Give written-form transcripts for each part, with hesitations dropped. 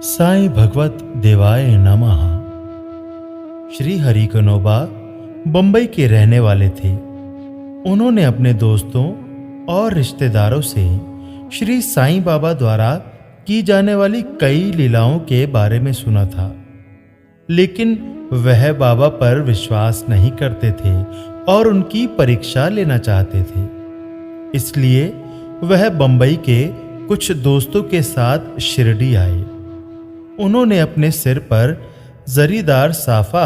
साईं भगवत देवाय नमः। श्री हरि कनोबा बंबई के रहने वाले थे। उन्होंने अपने दोस्तों और रिश्तेदारों से श्री साईं बाबा द्वारा की जाने वाली कई लीलाओं के बारे में सुना था, लेकिन वह बाबा पर विश्वास नहीं करते थे और उनकी परीक्षा लेना चाहते थे। इसलिए वह बंबई के कुछ दोस्तों के साथ शिरडी आए। उन्होंने अपने सिर पर जरीदार साफा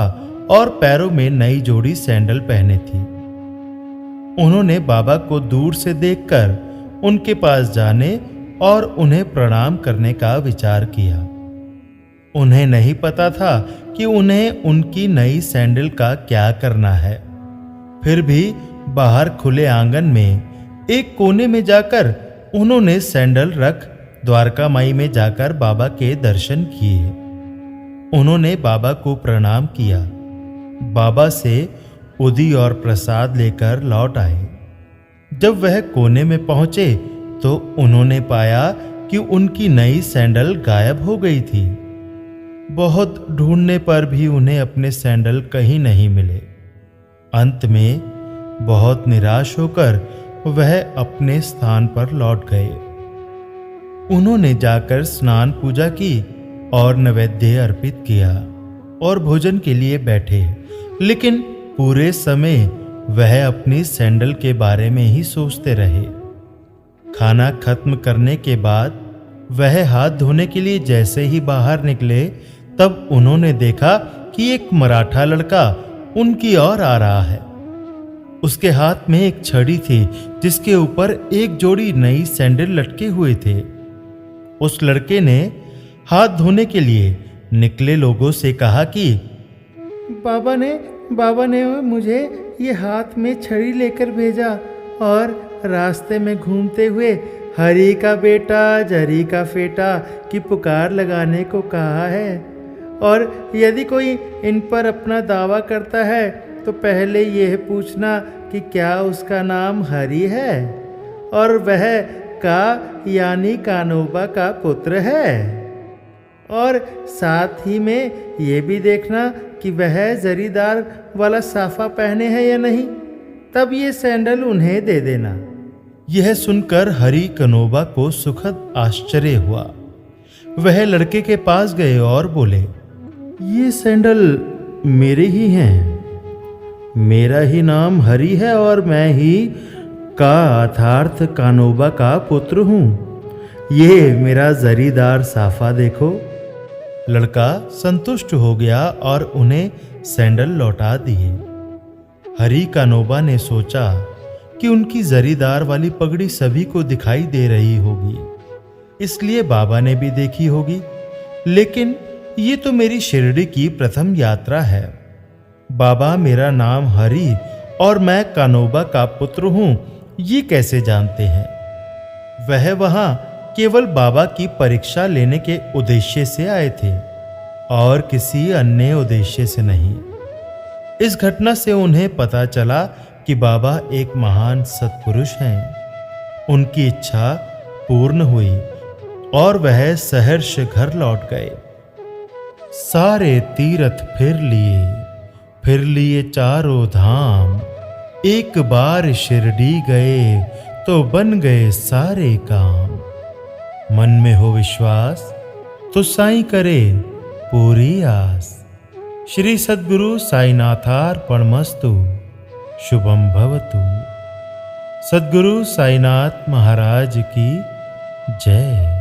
और पैरों में नई जोड़ी सैंडल पहने थी। उन्होंने बाबा को दूर से देखकर उनके पास जाने और उन्हें प्रणाम करने का विचार किया। उन्हें नहीं पता था कि उन्हें उनकी नई सैंडल का क्या करना है। फिर भी बाहर खुले आंगन में एक कोने में जाकर उन्होंने सैंडल रख द्वारका माई में जाकर बाबा के दर्शन किए। उन्होंने बाबा को प्रणाम किया। बाबा से उदी और प्रसाद लेकर लौट आए। जब वह कोने में पहुंचे तो उन्होंने पाया कि उनकी नई सैंडल गायब हो गई थी। बहुत ढूंढने पर भी उन्हें अपने सैंडल कहीं नहीं मिले। अंत में बहुत निराश होकर वह अपने स्थान पर लौट गए। उन्होंने जाकर स्नान पूजा की और नैवेद्य अर्पित किया और भोजन के लिए बैठे, लेकिन पूरे समय वह अपनी सैंडल के बारे में ही सोचते रहे। खाना खत्म करने के बाद वह हाथ धोने के लिए जैसे ही बाहर निकले, तब उन्होंने देखा कि एक मराठा लड़का उनकी ओर आ रहा है। उसके हाथ में एक छड़ी थी जिसके ऊपर एक जोड़ी नई सैंडल लटके हुए थे। उस लड़के ने हाथ धोने के लिए निकले लोगों से कहा कि बाबा ने मुझे ये हाथ में छड़ी लेकर भेजा और रास्ते में घूमते हुए हरि का बेटा जरी का फेटा की पुकार लगाने को कहा है, और यदि कोई इन पर अपना दावा करता है तो पहले यह पूछना कि क्या उसका नाम हरि है और वह का यानी कानोबा का पुत्र है, और साथ ही में ये भी देखना कि वह जरीदार वाला साफा पहने हैं या नहीं, तब ये सैंडल उन्हें दे देना। यह सुनकर हरि कनोबा को सुखद आश्चर्य हुआ। वह लड़के के पास गए और बोले, ये सैंडल मेरे ही हैं। मेरा ही नाम हरि है और मैं ही का अर्थार्थ कानोबा का पुत्र हूँ। ये मेरा जरीदार साफा देखो। लड़का संतुष्ट हो गया और उन्हें सैंडल लौटा दिए। हरि कानोबा ने सोचा कि उनकी जरीदार वाली पगड़ी सभी को दिखाई दे रही होगी, इसलिए बाबा ने भी देखी होगी, लेकिन ये तो मेरी शिरडी की प्रथम यात्रा है। बाबा मेरा नाम हरि और मैं कानोबा का पुत्र हूँ ये कैसे जानते हैं? वह वहां केवल बाबा की परीक्षा लेने के उद्देश्य से आए थे और किसी अन्य उद्देश्य से नहीं। इस घटना से उन्हें पता चला कि बाबा एक महान सत्पुरुष हैं। उनकी इच्छा पूर्ण हुई और वह सहर्ष घर लौट गए। सारे तीर्थ फिर लिए चारों धाम, एक बार शिरडी गए तो बन गए सारे काम। मन में हो विश्वास तो साईं करे पूरी आस। श्री सद्गुरु साईनाथार्पणमस्तु। शुभम भवतु। सद्गुरु साईनाथ महाराज की जय।